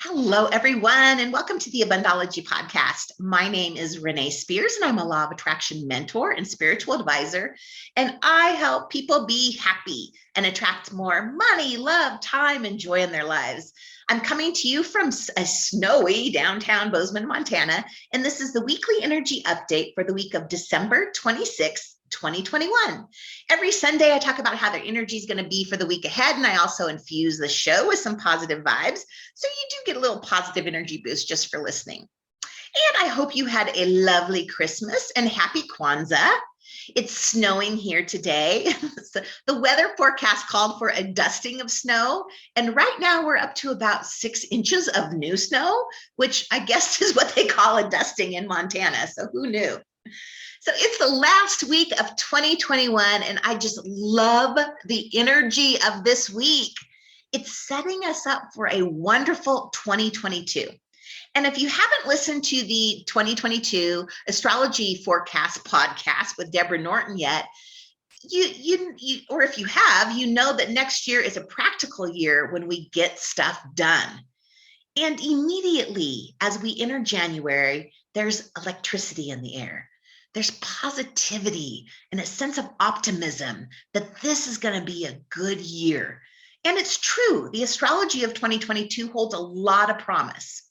Hello, everyone, and welcome to the Abundology podcast. My name is Renee Spears, and I'm a law of attraction mentor and spiritual advisor. And I help people be happy and attract more money, love, time, and joy in their lives. I'm coming to you from a snowy downtown Bozeman, Montana, and this is the weekly energy update for the week of December 26th. 2021. Every Sunday, I talk about how their energy is going to be for the week ahead, and I also infuse the show with some positive vibes. So you do get a little positive energy boost just for listening. And I hope you had a lovely Christmas and happy Kwanzaa. It's snowing here today. So the weather forecast called for a dusting of snow. And right now we're up to about 6 inches of new snow, which I guess is what they call a dusting in Montana. So who knew? So it's the last week of 2021, and I just love the energy of this week. It's setting us up for a wonderful 2022. And if you haven't listened to the 2022 astrology forecast podcast with Deborah Norton yet, or if you have, you know that next year is a practical year when we get stuff done. And immediately as we enter January, there's electricity in the air. There's positivity and a sense of optimism that this is going to be a good year. And it's true. The astrology of 2022 holds a lot of promise.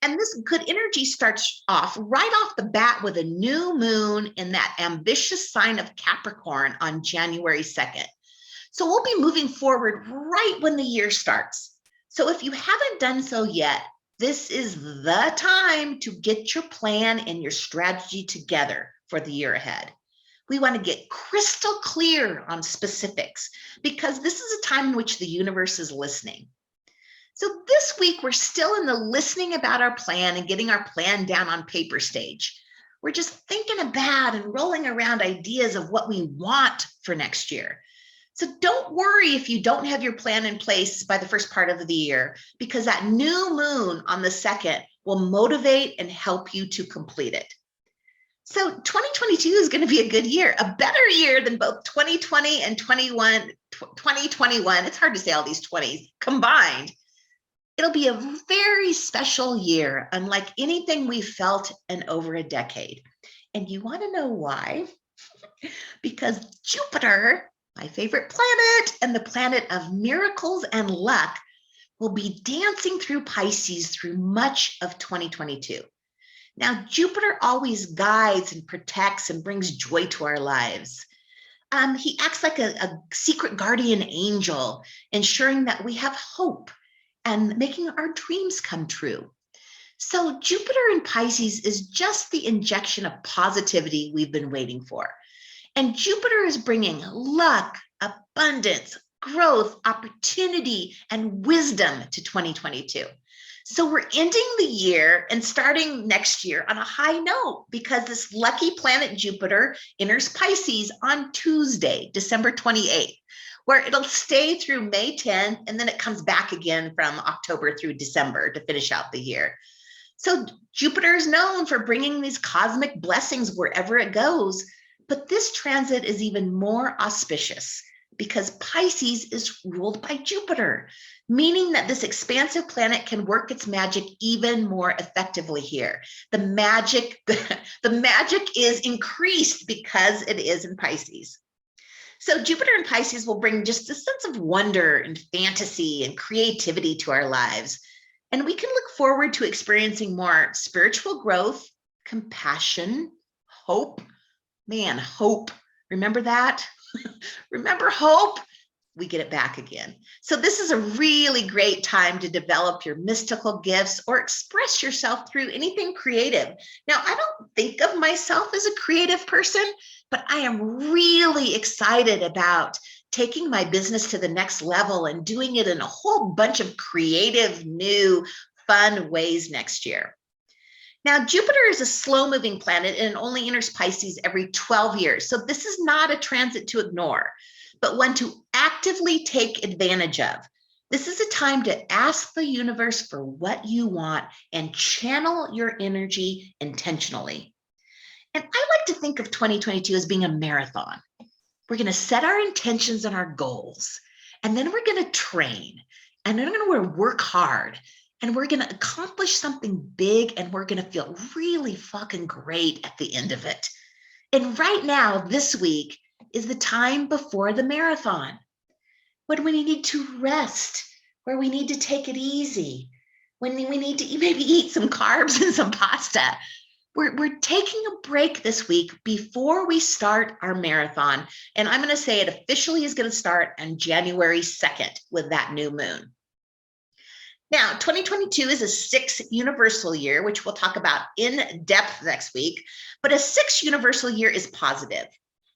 And this good energy starts off right off the bat with a new moon in that ambitious sign of Capricorn on January 2nd. So we'll be moving forward right when the year starts. So if you haven't done so yet, this is the time to get your plan and your strategy together for the year ahead. We want to get crystal clear on specifics because this is a time in which the universe is listening. So this week, we're still in the listening about our plan and getting our plan down on paper stage. We're just thinking about and rolling around ideas of what we want for next year. So don't worry if you don't have your plan in place by the first part of the year, because that new moon on the 2nd will motivate and help you to complete it. So 2022 is going to be a good year, a better year than both 2020 and 2021. It's hard to say all these 20s combined. It'll be a very special year, unlike anything we've felt in over a decade. And you want to know why? Because Jupiter, my favorite planet and the planet of miracles and luck, will be dancing through Pisces through much of 2022. Now, Jupiter always guides and protects and brings joy to our lives. He acts like a secret guardian angel, ensuring that we have hope and making our dreams come true. So Jupiter in Pisces is just the injection of positivity we've been waiting for. And Jupiter is bringing luck, abundance, growth, opportunity, and wisdom to 2022. So we're ending the year and starting next year on a high note because this lucky planet Jupiter enters Pisces on Tuesday, December 28th, where it'll stay through May 10th, and then it comes back again from October through December to finish out the year. So Jupiter is known for bringing these cosmic blessings wherever it goes. But this transit is even more auspicious because Pisces is ruled by Jupiter, meaning that this expansive planet can work its magic even more effectively here. The magic is increased because it is in Pisces. So Jupiter in Pisces will bring just a sense of wonder and fantasy and creativity to our lives. And we can look forward to experiencing more spiritual growth, compassion, hope. Man, hope. Remember that? Remember hope? We get it back again. So this is a really great time to develop your mystical gifts or express yourself through anything creative. Now, I don't think of myself as a creative person, but I am really excited about taking my business to the next level and doing it in a whole bunch of creative, new, fun ways next year. Now, Jupiter is a slow-moving planet and it only enters Pisces every 12 years. So this is not a transit to ignore, but one to actively take advantage of. This is a time to ask the universe for what you want and channel your energy intentionally. And I like to think of 2022 as being a marathon. We're going to set our intentions and our goals, and then we're going to train, and then we're going to work hard. and we're going to accomplish something big, and we're going to feel really fucking great at the end of it. And right now, this week is the time before the marathon, when we need to rest, where we need to take it easy, when we need to maybe eat some carbs and some pasta. We're taking a break this week before we start our marathon. And I'm going to say it officially is going to start on January 2nd with that new moon. Now, 2022 is a 6 universal year, which we'll talk about in depth next week, but a 6 universal year is positive.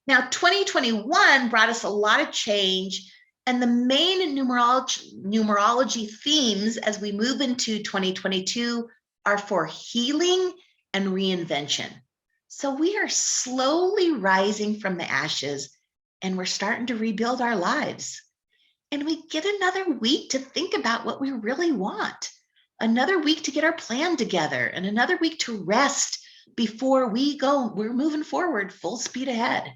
Now, 2021 brought us a lot of change, and the main numerology themes as we move into 2022 are for healing and reinvention. So we are slowly rising from the ashes, and we're starting to rebuild our lives. And we get another week to think about what we really want, another week to get our plan together, and another week to rest before we're moving forward full speed ahead.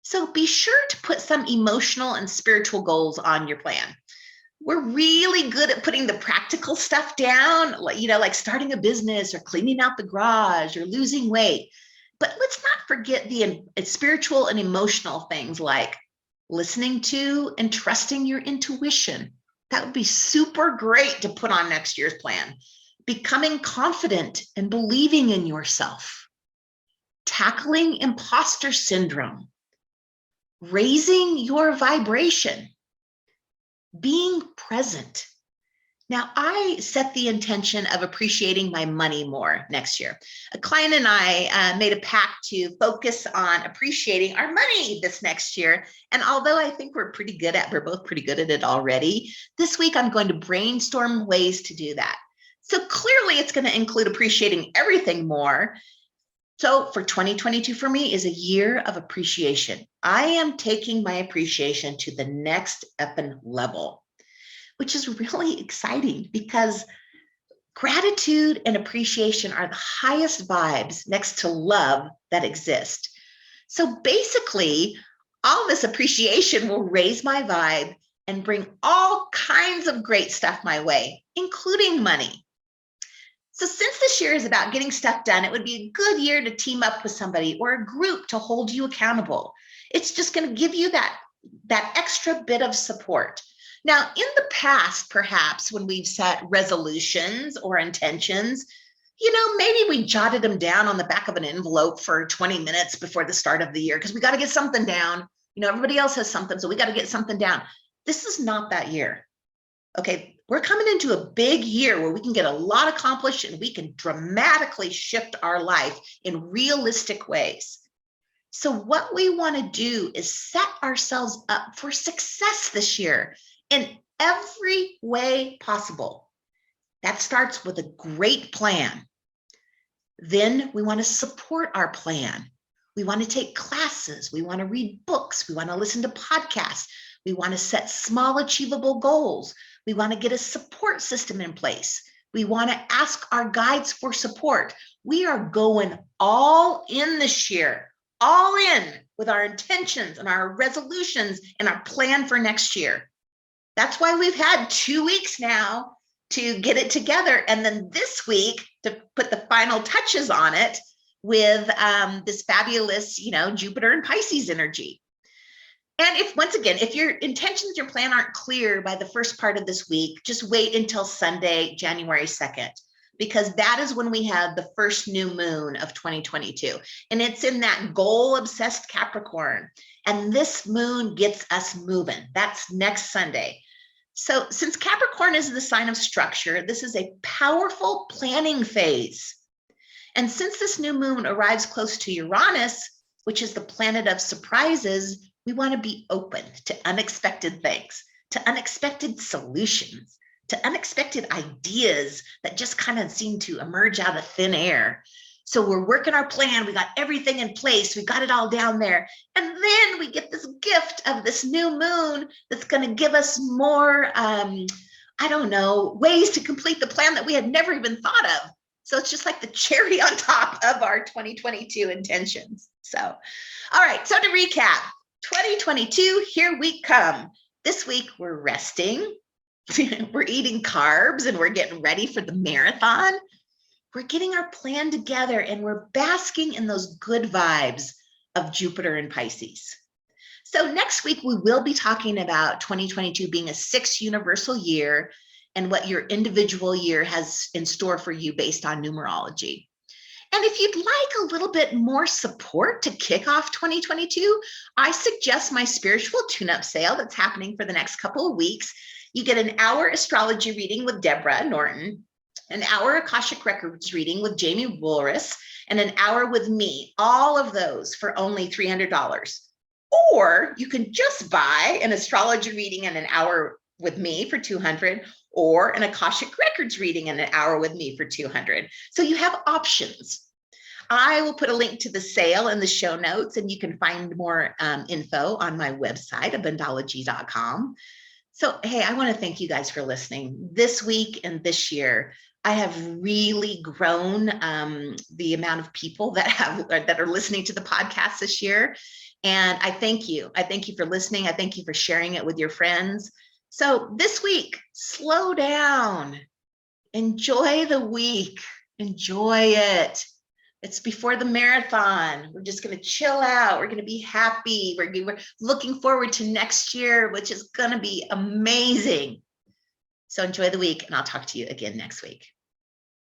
So be sure to put some emotional and spiritual goals on your plan. We're really good at putting the practical stuff down, like starting a business or cleaning out the garage or losing weight. But let's not forget the spiritual and emotional things like listening to and trusting your intuition. That would be super great to put on next year's plan. Becoming confident and believing in yourself. Tackling imposter syndrome. Raising your vibration. Being present. Now, I set the intention of appreciating my money more next year. A client and I made a pact to focus on appreciating our money this next year. And although I think we're both pretty good at it already, this week I'm going to brainstorm ways to do that. So clearly it's going to include appreciating everything more. So for 2022 for me is a year of appreciation. I am taking my appreciation to the next effing level, which is really exciting because gratitude and appreciation are the highest vibes next to love that exist. So basically, all this appreciation will raise my vibe and bring all kinds of great stuff my way, including money. So since this year is about getting stuff done, it would be a good year to team up with somebody or a group to hold you accountable. It's just going to give you that extra bit of support. Now, in the past, perhaps when we've set resolutions or intentions, maybe we jotted them down on the back of an envelope for 20 minutes before the start of the year because we got to get something down. Everybody else has something, so we got to get something down. This is not that year. Okay, we're coming into a big year where we can get a lot accomplished and we can dramatically shift our life in realistic ways. So what we want to do is set ourselves up for success this year in every way possible. That starts with a great plan. Then we want to support our plan. We want to take classes. We want to read books. We want to listen to podcasts. We want to set small, achievable goals. We want to get a support system in place. We want to ask our guides for support. We are going all in this year, all in with our intentions and our resolutions and our plan for next year. That's why we've had 2 weeks now to get it together. And then this week to put the final touches on it with this fabulous, Jupiter and Pisces energy. And if your intentions, your plan aren't clear by the first part of this week, just wait until Sunday, January 2nd, because that is when we have the first new moon of 2022. And it's in that goal-obsessed Capricorn. And this moon gets us moving. That's next Sunday. So since Capricorn is the sign of structure, this is a powerful planning phase. And since this new moon arrives close to Uranus, which is the planet of surprises, we want to be open to unexpected things, to unexpected solutions, to unexpected ideas that just kind of seem to emerge out of thin air. So we're working our plan. We got everything in place. We got it all down there. And then we get this gift of this new moon that's going to give us more, ways to complete the plan that we had never even thought of. So it's just like the cherry on top of our 2022 intentions. So, all right. So to recap, 2022, here we come. This week, we're resting. we're eating carbs and we're getting ready for the marathon. We're getting our plan together and we're basking in those good vibes of Jupiter and Pisces. So next week, we will be talking about 2022 being a 6 universal year and what your individual year has in store for you based on numerology. And if you'd like a little bit more support to kick off 2022, I suggest my spiritual tune-up sale that's happening for the next couple of weeks. You get an hour astrology reading with Deborah Norton, an hour Akashic Records reading with Jamie Walrus, and an hour with me, all of those for only $300. Or you can just buy an astrology reading and an hour with me for $200, or an Akashic Records reading and an hour with me for $200. So you have options. I will put a link to the sale in the show notes, and you can find more info on my website, Abundology.com. So, hey, I want to thank you guys for listening. This week and this year, I have really grown the amount of people that are listening to the podcast this year. And I thank you. I thank you for listening. I thank you for sharing it with your friends. So this week, slow down, enjoy the week, enjoy it. It's before the marathon. We're just going to chill out. We're going to be happy. We're looking forward to next year, which is going to be amazing. So enjoy the week, and I'll talk to you again next week.